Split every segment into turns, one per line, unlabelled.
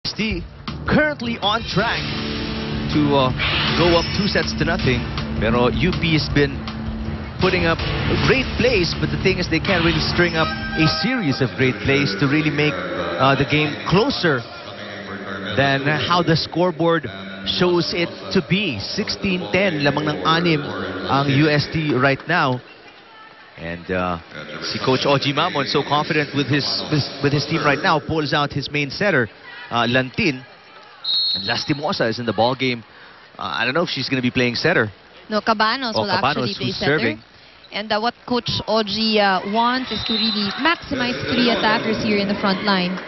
UST currently on track to go up 2-0. Pero UP has been putting up great plays, but the thing is they can't really string up a series of great plays to really make the game closer than how the scoreboard shows it to be. 16-10, lamang ng 6 ang UST right now. And si Coach Oji Mamon, so confident with his team right now, pulls out his main setter, Lantin. And Lastimosa is in the ball game. I don't know if she's going to be playing setter.
No, Cabanos will actually play setter.
Serving.
And what Coach Oji wants is to really maximize 3 attackers here in the front line.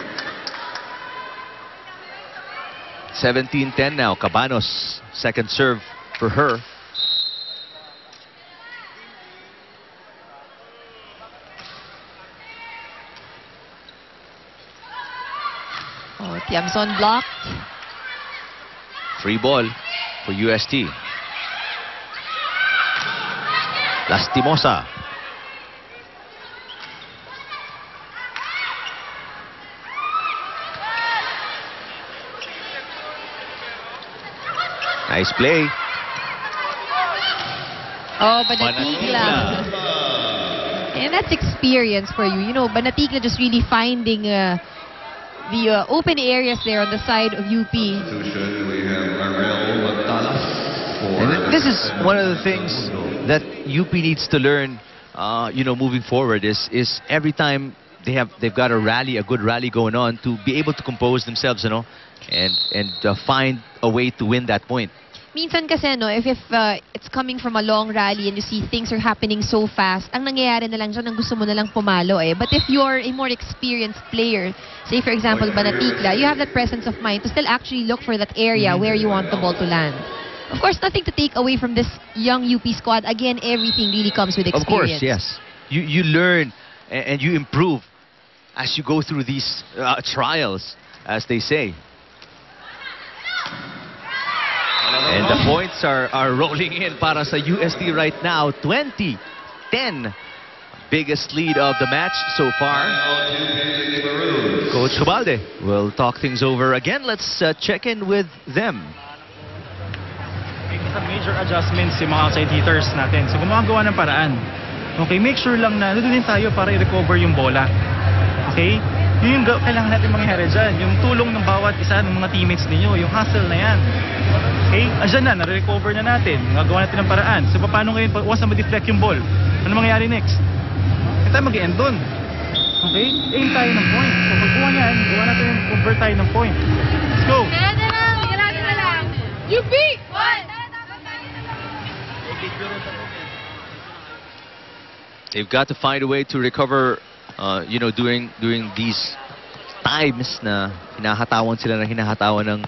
17-10 now. Cabanos, second serve for her.
Oh, Tiamson blocked.
Free ball for UST. Lastimosa. Nice play.
Oh, Banatigla. And that's experience for you. You know, Banatigla just really finding the open areas there on the side of UP.
And this is one of the things that UP needs to learn, you know, moving forward is every time they've got a good rally going on, to be able to compose themselves, you know, and find a way to win that point.
Minsan kasi, no, if it's coming from a long rally and you see things are happening so fast, ang nangyayari na lang dyan, ang gusto mo na lang pumalo eh. But if you're a more experienced player, say for example, Banatigla, you have that presence of mind to still actually look for that area where you want the ball to land. Of course, nothing to take away from this young UP squad. Again, everything really comes with experience.
Of course, yes. You learn and you improve as you go through these trials, as they say. And the points are rolling in para sa UST right now. 20-10. Biggest lead of the match so far. Coach Ubalde will talk things over again. Let's check in with them.
Some major adjustments yung mga outside hitters natin. So gumagawa ng paraan. Okay, make sure lang na nandun din tayo para i-recover yung bola. Okay? Yun yung kailangan natin mangyari dyan. Yung tulong ng bawat isa ng mga teammates ninyo. Yung hustle na yan. Okay? Andyan na, na-recover na natin. Gagawa natin ng paraan. So paano ngayon, once na ma-deflect yung ball, ano mangyayari next? Hindi tayo mag-end dun. Okay? Aim tayo ng point. So pagkuha niyan, gawa natin yung convert tayo ng point. Let's go!
You beat! What?
They've got to find a way to recover, you know, during these times na hinahatawan sila ng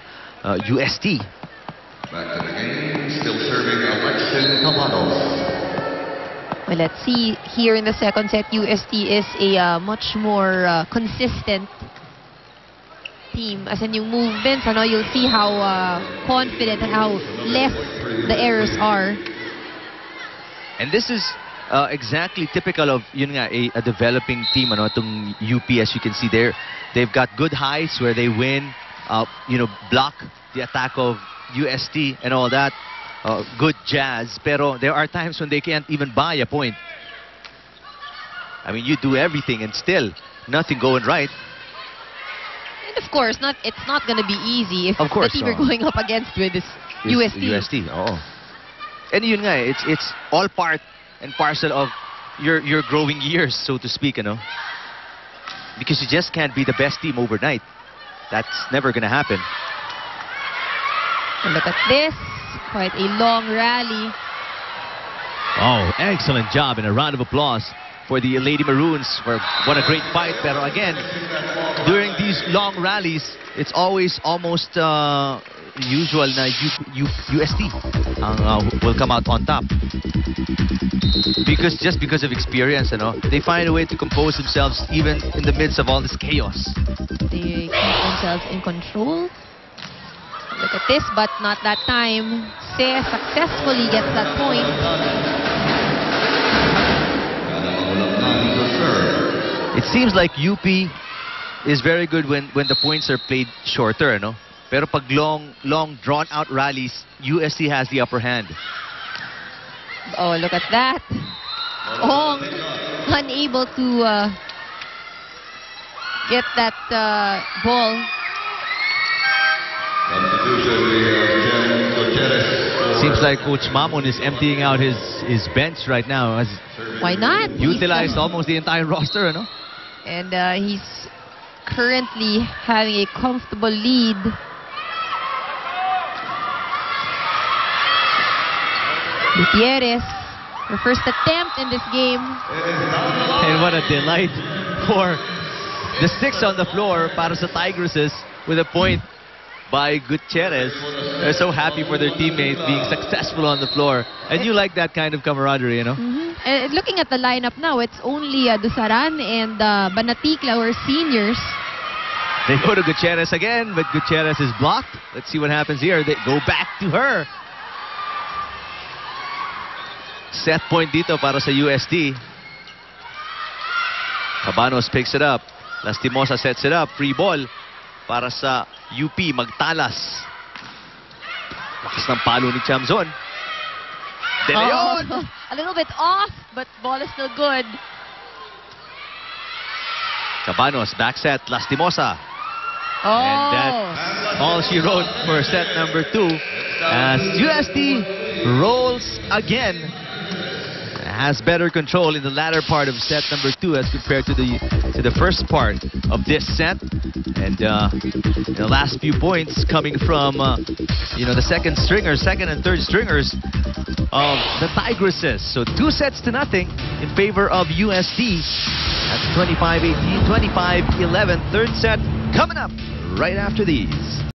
UST.
Back to the game, still serving Alexin Cabanos.
Well, let's see. Here in the second set, UST is a much more consistent team. As in yung movements, ano, you'll see how confident and how less the errors are.
And this is exactly typical of yun nga, a developing team, ano, itong UP. As you can see there, they've got good highs where they win, you know, block the attack of UST and all that. Good jazz, pero there are times when they can't even buy a point. I mean, you do everything and still nothing going right.
And of course, it's not going to be easy if
of course,
the team you're going up against with is UST.
UST, oh. And yun nga, it's all part and parcel of your growing years, so to speak, you know. Because you just can't be the best team overnight. That's never going to happen.
And look at this. Quite a long rally.
Oh, excellent job, and a round of applause for the Lady Maroons for what a great fight. Pero again, during these long rallies, it's always almost usual na UST will come out on top. Just because of experience, you know, they find a way to compose themselves even in the midst of all this chaos.
They keep themselves in control. Look at this, but not that time. Se successfully gets that point.
It seems like UP is very good when the points are played shorter, no? Pero pag long drawn out rallies, UST has the upper hand.
Oh, look at that. Ong unable to get that ball.
Seems like Coach Mamon is emptying out his bench right now. Has
Why not?
utilized almost the entire roster, no?
And he's currently having a comfortable lead. Gutierrez, her first attempt in this game.
And what a delight for the 6 on the floor para sa Tigresses with a point by Gutierrez. They're so happy for their teammates being successful on the floor. And you like that kind of camaraderie, you know?
And looking at the lineup now, it's only Dusaran and Banaticla, who are seniors.
They go to Gutierrez again, but Gutierrez is blocked. Let's see what happens here. They go back to her. Set point dito para sa UST. Cabanos picks it up. Lastimosa sets it up. Free ball para sa UP. Magtalas. Lakas ng palo ni Chamzon. De Leon!
Oh, a little bit off, but ball is still good.
Cabanos, back set. Lastimosa.
Oh,
And that's all she wrote for set number 2. As UST rolls again. Has better control in the latter part of set number 2 as compared to the first part of this set. And the last few points coming from the second and third stringers of the Tigresses. So 2-0 in favor of UST. That's 25-18, 25-11. Third set coming up right after these.